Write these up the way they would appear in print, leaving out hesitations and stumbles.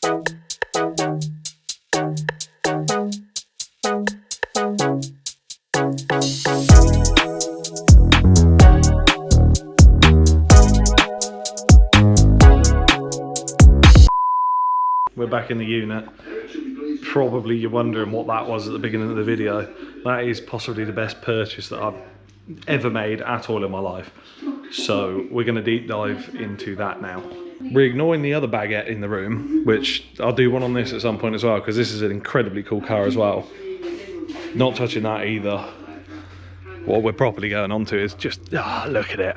We're back in the unit. Probably you're wondering what that was at the beginning of the video. That is possibly the best purchase that I've ever made at all in my life. So we're going to deep dive into that now. We're ignoring the other baguette in the room, which I'll do one on this at some point as well, because this is an incredibly cool car as well. Not touching that either. What we're properly going on to is just, look at it.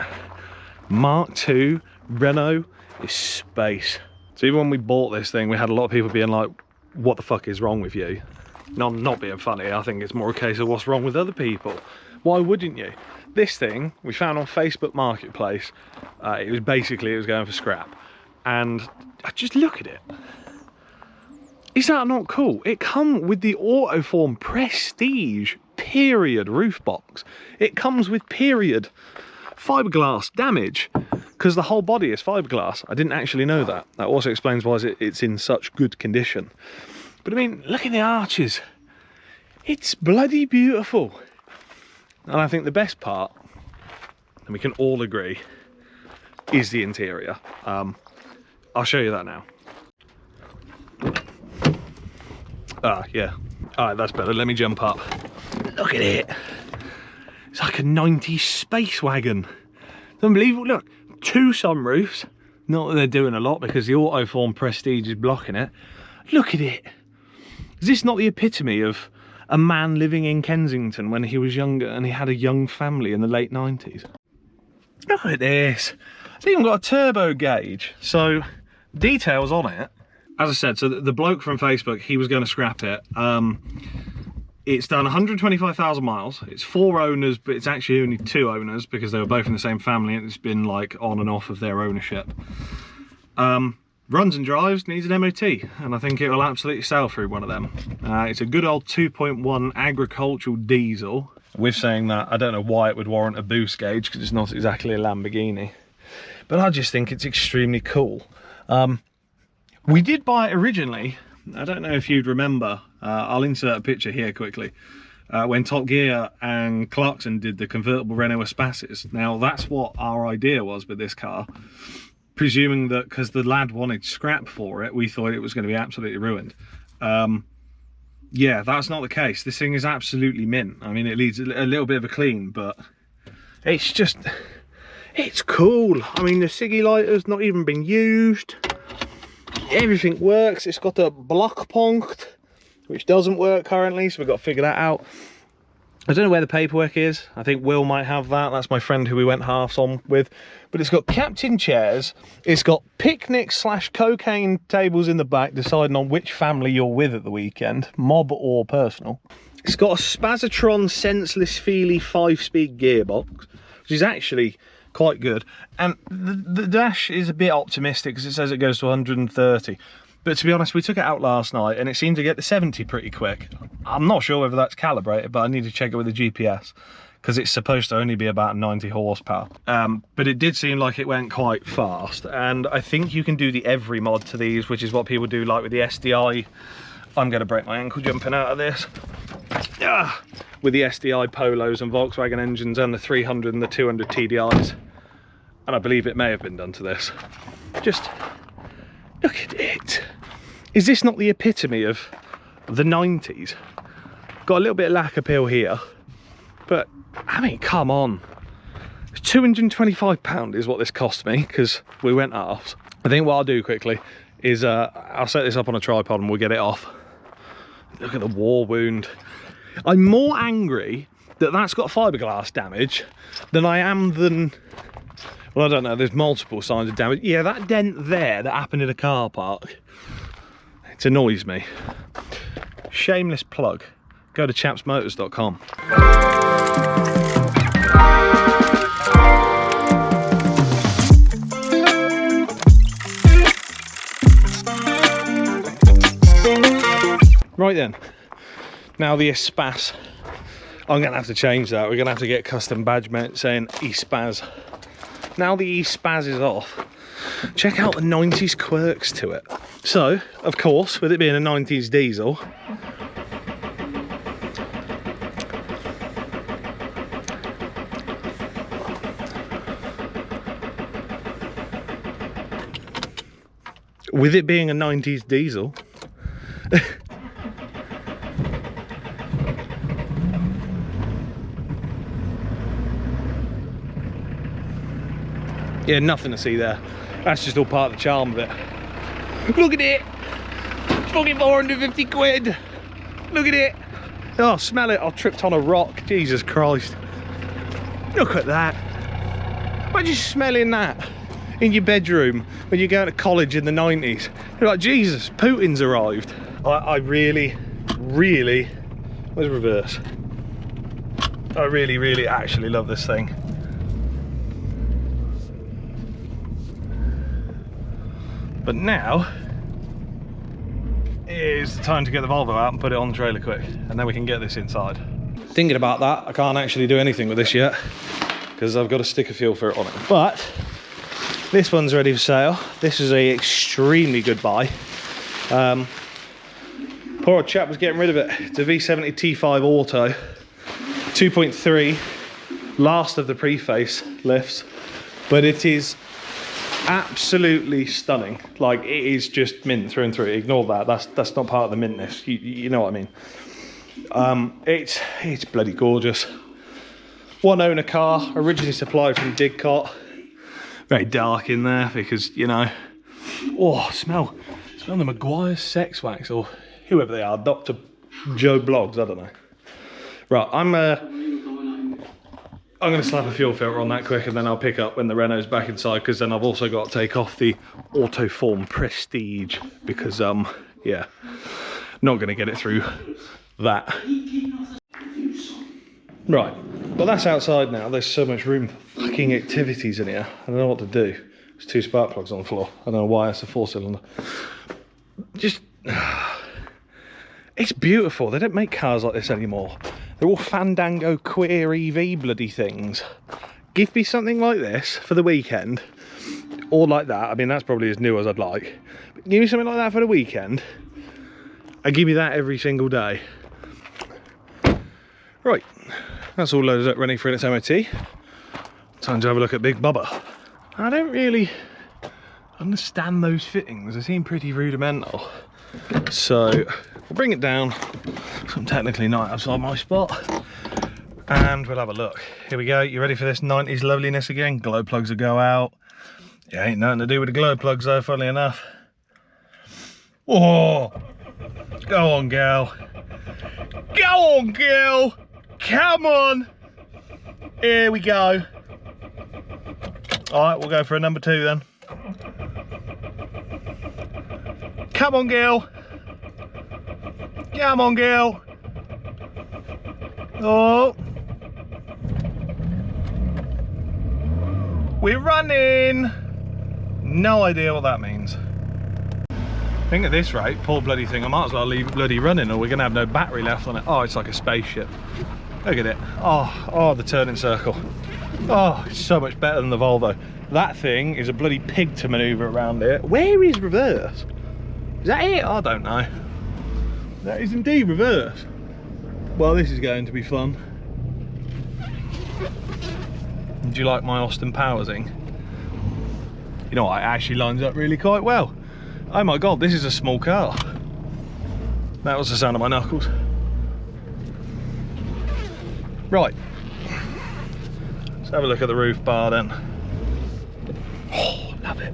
Mark II Renault Espace. So even when we bought this thing, we had a lot of people being like, what the fuck is wrong with you? No, I'm not being funny. I think it's more a case of what's wrong with other people. Why wouldn't you? This thing we found on Facebook Marketplace. It was going for scrap. And just look at it. Is that not cool? It comes with the Autoform Prestige period roof box. It comes with period fiberglass damage, because the whole body is fiberglass. I didn't actually know that. That also explains why it's in such good condition. But I mean, look at the arches. It's bloody beautiful. And I think the best part, and we can all agree, is the interior. I'll show you that now. Yeah. Alright, that's better. Let me jump up. Look at it. It's like a 90s space wagon. It's unbelievable. Look, 2 sunroofs. Not that they're doing a lot because the Autoform Prestige is blocking it. Look at it. Is this not the epitome of a man living in Kensington when he was younger and he had a young family in the late 90s? Look at this. It's even got a turbo gauge. So, details on it. As I said, so the bloke from Facebook, he was going to scrap it. It's done 125,000 miles. It's 4 owners, but it's actually only 2 owners because they were both in the same family and it's been like on and off of their ownership. Runs and drives, needs an MOT, and I think it will absolutely sail through one of them. It's a good old 2.1 agricultural diesel. With saying that, I don't know why it would warrant a boost gauge because it's not exactly a Lamborghini. But I just think it's extremely cool. We did buy it originally. I don't know if you'd remember, I'll insert a picture here quickly, when Top Gear and Clarkson did the convertible Renault Espazzes. Now that's what our idea was with this car, presuming that because the lad wanted scrap for it, we thought it was going to be absolutely ruined. Yeah, that's not the case. This thing is absolutely mint. I mean, it needs a little bit of a clean, but it's just, it's cool. I mean, the ciggy lighter's not even been used. Everything works. It's got a block punct, which doesn't work currently, so we've got to figure that out. I don't know where the paperwork is. I think Will might have that. That's my friend who we went halves on with. But it's got captain chairs. It's got picnic / cocaine tables in the back, deciding on which family you're with at the weekend, mob or personal. It's got a Spazzatron senseless feely 5-speed gearbox, which is actually quite good. And the dash is a bit optimistic because it says it goes to 130. But to be honest, we took it out last night and it seemed to get to 70 pretty quick. I'm not sure whether that's calibrated, but I need to check it with the GPS because it's supposed to only be about 90 horsepower. But it did seem like it went quite fast. And I think you can do the every mod to these, which is what people do like with the SDI. I'm going to break my ankle jumping out of this. With the SDI Polos and Volkswagen engines and the 300 and the 200 TDIs. And I believe it may have been done to this. Just look at it. Is this not the epitome of the 90s? Got a little bit of lack appeal here, but I mean, come on. £225 is what this cost me because we went halves. I think what I'll do quickly is I'll set this up on a tripod and we'll get it off. Look at the war wound. I'm more angry that that's got fiberglass damage than I am than, well, I don't know, there's multiple signs of damage. Yeah, that dent there that happened in a car park, it annoys me. Shameless plug. Go to chapsmotors.com. Right then, now the Espazz. I'm going to have to change that. We're going to have to get custom badge mate saying Espazz. Now the Espazz is off, check out the 90s quirks to it. So, of course, with it being a 90s diesel, yeah, nothing to see there. That's just all part of the charm of it. Look at it! It's fucking 450 quid! Look at it! Oh, smell it! I tripped on a rock. Jesus Christ. Look at that. Imagine smelling that in your bedroom when you're going to college in the 90s. You're like, Jesus, Putin's arrived. I really, where's reverse? I really actually love this thing. But now is the time to get the Volvo out and put it on the trailer quick, and then we can get this inside. Thinking about that, I can't actually do anything with this yet because I've got a sticker fuel filter on it. But this one's ready for sale. This is a extremely good buy. Poor old chap was getting rid of it. It's a V70 T5 Auto, 2.3, last of the pre-face lifts, but it is absolutely stunning. Like, it is just mint through and through. Ignore that. That's not part of the mintness. You know what I mean. It's bloody gorgeous. One owner car, originally supplied from Didcot. Very dark in there because, you know. Oh, smell the Maguire sex wax, or whoever they are, Dr. Joe Bloggs, I don't know. Right, I'm going to slap a fuel filter on that quick, and then I'll pick up when the Renault's back inside, because then I've also got to take off the Autoform Prestige, because, yeah, not going to get it through that. Right, well, that's outside now. There's so much room for fucking activities in here. I don't know what to do. There's 2 spark plugs on the floor. I don't know why it's a 4-cylinder. Just, it's beautiful. They don't make cars like this anymore. They're all Fandango queer EV bloody things. Give me something like this for the weekend, or like that. I mean, that's probably as new as I'd like. But give me something like that for the weekend, and give me that every single day. Right, that's all loaded up, ready for its MOT. Time to have a look at Big Bubba. I don't really understand those fittings. They seem pretty rudimental. So we'll bring it down. I'm technically not outside my spot, and we'll have a look. Here we go. You ready for this 90s loveliness again? Glow plugs will go out. Yeah, ain't nothing to do with the glow plugs though, funnily enough. Oh, go on, girl. Go on, girl. Come on. Here we go. All right, we'll go for a number 2 then. Come on, girl. Come on, girl. Oh. We're running. No idea what that means. I think at this rate, poor bloody thing, I might as well leave it bloody running, or we're gonna have no battery left on it. Oh, it's like a spaceship. Look at it. Oh, the turning circle. Oh, it's so much better than the Volvo. That thing is a bloody pig to manoeuvre around here. Where is reverse? Is that it? I don't know. That is indeed reverse. Well, this is going to be fun. Do you like my Austin Powersing? You know what, it actually lines up really quite well. Oh my god, this is a small car. That was the sound of my knuckles. Right. Let's have a look at the roof bar then. Oh, love it.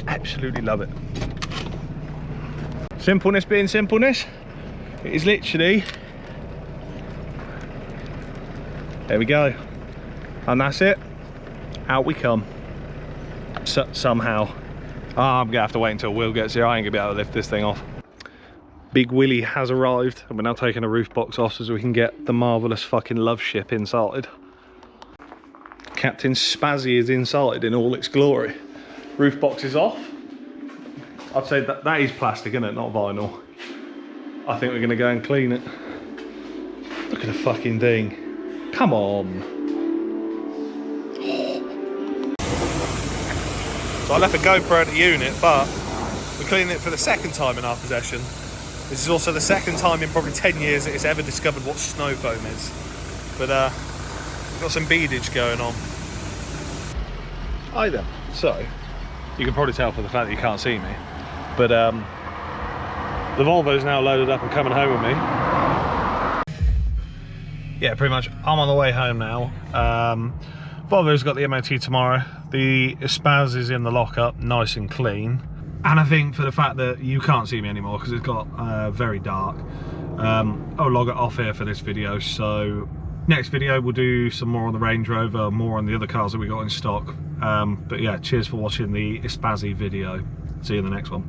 Absolutely love it. Simpleness being simpleness. It is literally, there we go, and that's it. Out we come. Somehow. Oh, I'm gonna have to wait until Will gets here. I ain't gonna be able to lift this thing off. Big Willie has arrived, and we're now taking the roof box off so we can get the marvellous fucking love ship inside. Captain Spazzy is inside in all its glory. Roof box is off. I'd say that is plastic, isn't it? Not vinyl. I think we're going to go and clean it. Look at the fucking thing. Come on. So I left the GoPro at the unit, but we're cleaning it for the second time in our possession. This is also the second time in probably 10 years that it's ever discovered what snow foam is. But we've got some beadage going on. Hi there. So, you can probably tell from the fact that you can't see me, but the Volvo's now loaded up and coming home with me. Yeah, pretty much. I'm on the way home now. Volvo's got the MOT tomorrow. The Espazz is in the lockup, nice and clean. And I think for the fact that you can't see me anymore because it's got very dark, I'll log it off here for this video. So next video we'll do some more on the Range Rover, more on the other cars that we got in stock. But yeah, cheers for watching the Espazzy video. See you in the next one.